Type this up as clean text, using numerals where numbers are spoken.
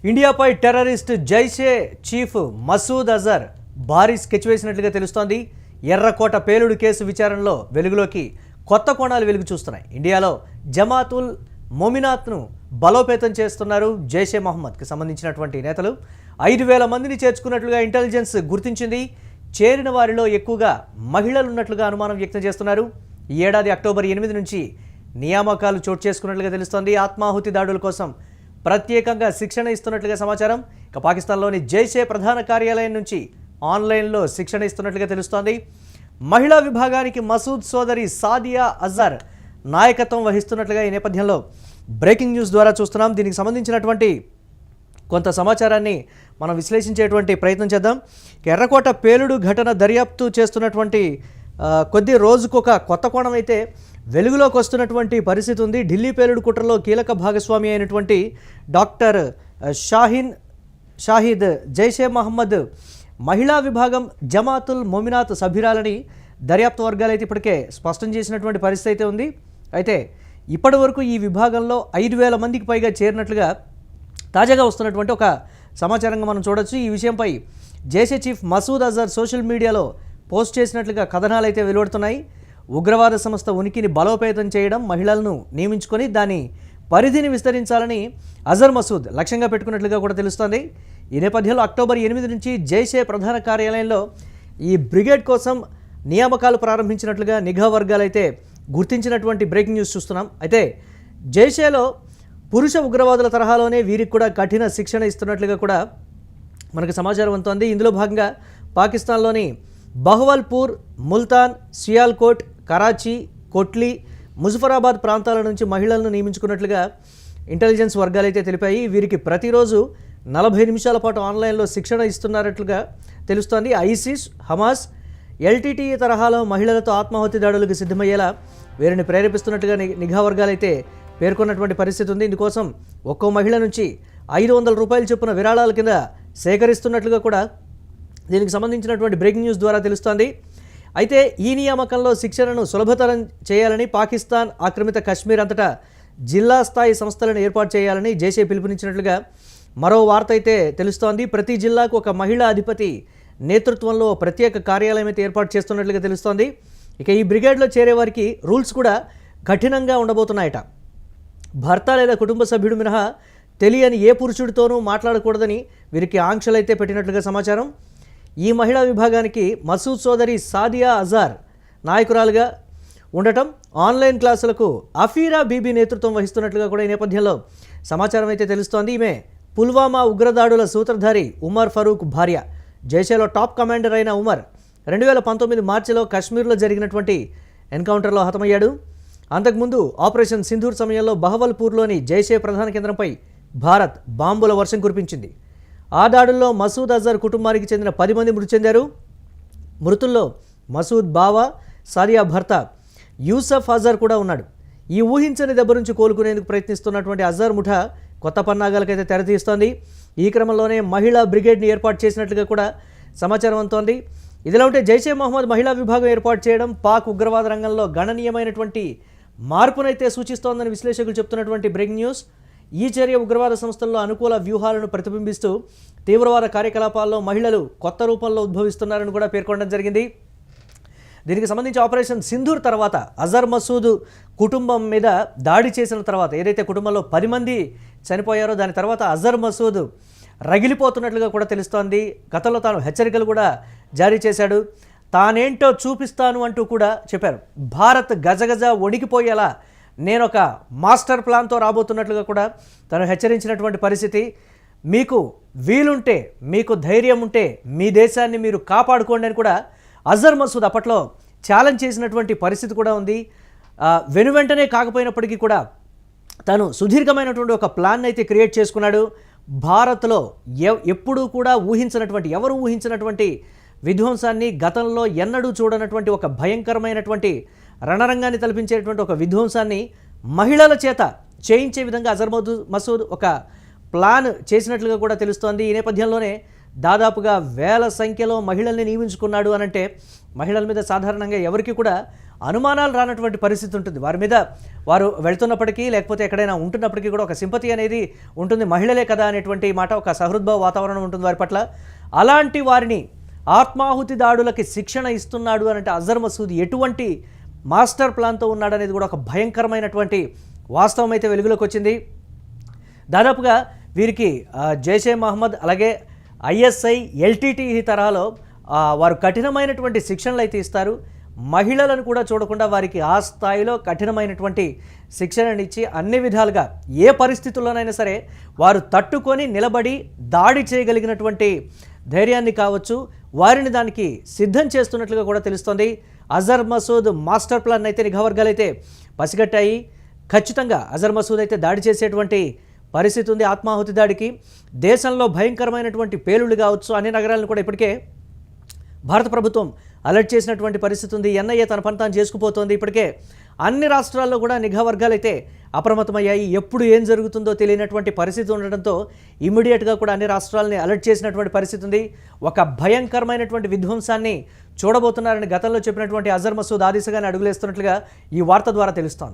ఇండియాపై terrorist Jaish-e chief Masood Azhar భారీ sketch వేసినట్లుగా తెలుస్తోంది. ఎర్రకోట పేలుడు కేసు విచారణలో వెలుగులోకి కొత్త కోణాలు వెలుగు చూస్తున్నాయి. ఇండియాలో జమాతుల్ మొమినాత్ను బలోపేతం చేస్తున్నారు. జైషే మహమ్మద్కి సంబంధించినటువంటి నేతలు 5,000 మందిని చేర్చుకున్నట్లుగా ఇంటెలిజెన్స్ గుర్తించింది. చేరిన వారిలో ఎక్కువగా మహిళలు ఉన్నట్లుగా అనుమానం వ్యక్తం చేస్తున్నారు. ఈ ఏడాది అక్టోబర్ 8 నుంచి నియామకాలు చోటు చేసుకున్నట్లుగా తెలుస్తోంది. ఆత్మాహుతి దాడుల కోసం ప్రత్యేకంగా శిక్షణ ఇస్తున్నట్లుగా సమాచారం. ఇక పాకిస్తాన్లోని జైషే ప్రధాన కార్యాలయం నుంచి ఆన్లైన్లో శిక్షణ ఇస్తున్నట్లుగా తెలుస్తోంది. మహిళా విభాగానికి మసూద్ సోదరి సాదియా అజర్ నాయకత్వం వహిస్తున్నట్లుగా ఈ నేపథ్యంలో బ్రేకింగ్ న్యూస్ ద్వారా చూస్తున్నాం. దీనికి సంబంధించినటువంటి కొంత సమాచారాన్ని మనం విశ్లేషించేటువంటి ప్రయత్నం చేద్దాం. ఎర్రకోట పేలుడు ఘటన దర్యాప్తు చేస్తున్నటువంటి కొద్ది రోజుకొక కొత్త కోణం అయితే వెలుగులోకి వస్తున్నటువంటి పరిస్థితి ఉంది. ఢిల్లీ పేలుడు కుట్రలో కీలక భాగస్వామి అయినటువంటి డాక్టర్ షాహిద్ జైషే మహమ్మద్ మహిళా విభాగం జమాతుల్ మొమినాత్ సభ్యురాలని దర్యాప్తు వర్గాలు అయితే ఇప్పటికే స్పష్టం చేసినటువంటి పరిస్థితి అయితే ఉంది. అయితే ఇప్పటి వరకు ఈ విభాగంలో 5,000 మందికి పైగా చేరినట్లుగా తాజాగా వస్తున్నటువంటి ఒక సమాచారంగా మనం చూడొచ్చు. ఈ విషయంపై జైషే చీఫ్ మసూద్ అజర్ సోషల్ మీడియాలో పోస్ట్ చేసినట్లుగా కథనాలు అయితే వెలువడుతున్నాయి. ఉగ్రవాద సంస్థ ఉనికిని బలోపేతం చేయడం, మహిళలను నియమించుకొని దాని పరిధిని విస్తరించాలని అజర్ మసూద్ లక్ష్యంగా పెట్టుకున్నట్లుగా కూడా తెలుస్తోంది. ఈ నేపథ్యంలో అక్టోబర్ 8 నుంచి జైషే ప్రధాన కార్యాలయంలో ఈ బ్రిగేడ్ కోసం నియామకాలు ప్రారంభించినట్లుగా నిఘా వర్గాలు అయితే గుర్తించినటువంటి బ్రేకింగ్ న్యూస్ చూస్తున్నాం. అయితే జైషేలో పురుష ఉగ్రవాదుల తరహాలోనే వీరికి కూడా కఠిన శిక్షణ ఇస్తున్నట్లుగా కూడా మనకు సమాచారం అందుతోంది. ఇందులో భాగంగా పాకిస్తాన్లోని బహవల్పూర్, ముల్తాన్, సియాల్కోట్, కరాచీ, కొట్లీ, ముజఫరాబాద్ ప్రాంతాల నుంచి మహిళలను నియమించుకున్నట్లుగా ఇంటెలిజెన్స్ వర్గాలైతే తెలిపాయి. వీరికి ప్రతిరోజు 40 నిమిషాల పాటు ఆన్లైన్లో శిక్షణ ఇస్తున్నట్లుగా తెలుస్తోంది. ఐసిస్, హమాస్, ఎల్టీటీఈ తరహాలో మహిళలతో ఆత్మాహుతి దాడులకు సిద్ధమయ్యేలా వీరిని ప్రేరేపిస్తున్నట్లుగా నిఘా వర్గాలైతే పేర్కొన్నటువంటి పరిస్థితి ఉంది. ఇందుకోసం ఒక్కో మహిళ నుంచి 500 రూపాయల చొప్పున విరాళాల కింద సేకరిస్తున్నట్లుగా కూడా దీనికి సంబంధించినటువంటి బ్రేకింగ్ న్యూస్ ద్వారా తెలుస్తోంది. అయితే ఈ నియామకంలో శిక్షణను సులభతరం చేయాలని, పాకిస్తాన్ ఆక్రమిత కశ్మీర్ అంతటా జిల్లా స్థాయి సంస్థలను ఏర్పాటు చేయాలని జైషే పిలుపునిచ్చినట్లుగా మరో వార్త అయితే తెలుస్తోంది. ప్రతి జిల్లాకు ఒక మహిళా అధిపతి నేతృత్వంలో ప్రత్యేక కార్యాలయం అయితే ఏర్పాటు చేస్తున్నట్లుగా తెలుస్తోంది. ఇక ఈ బ్రిగేడ్లో చేరే వారికి రూల్స్ కూడా కఠినంగా ఉండబోతున్నాయట. భర్త లేదా కుటుంబ సభ్యుడు మినహా తెలియని ఏ పురుషుడితోనూ మాట్లాడకూడదని వీరికి ఆంక్షలైతే పెట్టినట్లుగా సమాచారం. ఈ మహిళా విభాగానికి మసూద్ సోదరి సాదియా అజార్ నాయకురాలుగా ఉండటం, ఆన్లైన్ క్లాసులకు అఫీరా బీబీ నేతృత్వం వహిస్తున్నట్లుగా కూడా ఈ నేపథ్యంలో సమాచారం అయితే తెలుస్తోంది. ఈమె పుల్వామా ఉగ్రదాడుల సూత్రధారి ఉమర్ ఫరూక్ భార్య. జైషేలో టాప్ కమాండర్ అయిన ఉమర్ 2019 మార్చిలో కశ్మీర్లో జరిగినటువంటి ఎన్కౌంటర్లో హతమయ్యాడు. అంతకుముందు ఆపరేషన్ సింధూర్ సమయంలో బహవల్పూర్లోని జైషే ప్రధాన కేంద్రంపై భారత్ బాంబుల వర్షం కురిపించింది. ఆ దాడుల్లో మసూద్ అజర్ కుటుంబానికి చెందిన 10 మంది మృతి చెందారు. మృతుల్లో మసూద్ బావ, సాదియా భర్త యూసఫ్ అజర్ కూడా ఉన్నాడు. ఈ ఊహించని దెబ్బ నుంచి కోలుకునేందుకు ప్రయత్నిస్తున్నటువంటి అజర్ ముఠా కొత్త పన్నాగాలకైతే తెరతీస్తోంది. ఈ క్రమంలోనే మహిళా బ్రిగేడ్ని ఏర్పాటు చేసినట్లుగా కూడా సమాచారం అందుతోంది. ఇదిలా ఉంటే జైషే మహమ్మద్ మహిళా విభాగం ఏర్పాటు చేయడం పాక్ ఉగ్రవాద రంగంలో గణనీయమైనటువంటి మార్పునైతే సూచిస్తోందని విశ్లేషకులు చెప్తున్నటువంటి బ్రేకింగ్ న్యూస్. ఈ చర్య ఉగ్రవాద సంస్థల్లో అనుకూల వ్యూహాలను ప్రతిబింబిస్తూ తీవ్రవాద కార్యకలాపాల్లో మహిళలు కొత్త రూపంలో ఉద్భవిస్తున్నారని కూడా పేర్కొనడం జరిగింది. దీనికి సంబంధించి ఆపరేషన్ సింధూర్ తర్వాత అజర్ మసూద్ కుటుంబం మీద దాడి చేసిన తర్వాత ఏదైతే కుటుంబంలో 10 మంది చనిపోయారో దాని తర్వాత అజర్ మసూద్ రగిలిపోతున్నట్లుగా కూడా తెలుస్తోంది. గతంలో తాను హెచ్చరికలు కూడా జారీ చేశాడు. తానేంటో చూపిస్తాను అంటూ కూడా చెప్పారు. భారత్ గజగజ వణికిపోయేలా నేను ఒక మాస్టర్ ప్లాన్తో రాబోతున్నట్లుగా కూడా తను హెచ్చరించినటువంటి పరిస్థితి. మీకు వీలుంటే, మీకు ధైర్యం ఉంటే మీ దేశాన్ని మీరు కాపాడుకోండి అని కూడా అజర్ మసూద్ అప్పట్లో ఛాలెంజ్ చేసినటువంటి పరిస్థితి కూడా ఉంది. వెనువెంటనే కాకపోయినప్పటికీ కూడా తను సుదీర్ఘమైనటువంటి ఒక ప్లాన్ అయితే క్రియేట్ చేసుకున్నాడు. భారత్లో ఎప్పుడూ కూడా ఎవరు ఊహించినటువంటి విధ్వంసాన్ని, గతంలో ఎన్నడూ చూడనటువంటి ఒక భయంకరమైనటువంటి రణరంగాన్ని తలపించేటువంటి ఒక విధ్వంసాన్ని మహిళల చేత చేయించే విధంగా అజర్ మసూద్ ఒక ప్లాన్ చేసినట్లుగా కూడా తెలుస్తోంది. ఈ నేపథ్యంలోనే దాదాపుగా 1000 సంఖ్యలో మహిళల్ని నియమించుకున్నాడు అనంటే మహిళల మీద సాధారణంగా ఎవరికి కూడా అనుమానాలు రానటువంటి పరిస్థితి ఉంటుంది. వారి మీద వారు వెళ్తున్నప్పటికీ లేకపోతే ఎక్కడైనా ఉంటున్నప్పటికీ కూడా ఒక సింపతి అనేది ఉంటుంది. మహిళలే కదా అనేటువంటి మాట, ఒక సహృద్భావ వాతావరణం ఉంటుంది వారి పట్ల. అలాంటి వారిని ఆత్మాహుతి దాడులకి శిక్షణ ఇస్తున్నాడు అంటే అజర్ మసూద్ ఎటువంటి మాస్టర్ ప్లాన్తో ఉన్నాడనేది కూడా ఒక భయంకరమైనటువంటి వాస్తవం అయితే వెలుగులోకి వచ్చింది. దాదాపుగా వీరికి జైషే మహమ్మద్ అలాగే ఐఎస్ఐ ఎల్టీటీ తరహాలో వారు కఠినమైనటువంటి శిక్షణలు అయితే ఇస్తారు. మహిళలను కూడా చూడకుండా వారికి ఆ స్థాయిలో కఠినమైనటువంటి శిక్షణను ఇచ్చి అన్ని విధాలుగా ఏ పరిస్థితుల్లోనైనా సరే వారు తట్టుకొని నిలబడి దాడి చేయగలిగినటువంటి ధైర్యాన్ని కావచ్చు, వారిని దానికి సిద్ధం చేస్తున్నట్లుగా కూడా తెలుస్తోంది. అజర్ మసూద్ మాస్టర్ ప్లాన్ అయితే నిఘా వర్గాలు అయితే పసిగట్టాయి. ఖచ్చితంగా అజర్ మసూద్ అయితే దాడి చేసేటువంటి పరిస్థితి ఉంది. ఆత్మాహుతి దాడికి దేశంలో భయంకరమైనటువంటి పేలుళ్ళు కావచ్చు, అన్ని నగరాలను కూడా ఇప్పటికే భారత ప్రభుత్వం అలర్ట్ చేసినటువంటి పరిస్థితి ఉంది. ఎన్ఐఏ తన పని తాను చేసుకుపోతోంది. ఇప్పటికే అన్ని రాష్ట్రాల్లో కూడా నిఘా వర్గాలు అయితే అప్రమత్తమయ్యాయి. ఎప్పుడు ఏం జరుగుతుందో తెలియనటువంటి పరిస్థితి ఉండడంతో ఇమీడియట్గా కూడా అన్ని రాష్ట్రాలని అలర్ట్ చేసినటువంటి పరిస్థితి ఉంది. ఒక భయంకరమైనటువంటి విధ్వంసాన్ని చూడబోతున్నారని గతంలో చెప్పినటువంటి అజర్ మసూద్ ఆ దిశగానే అడుగులేస్తున్నట్లుగా ఈ వార్త ద్వారా తెలుస్తోంది.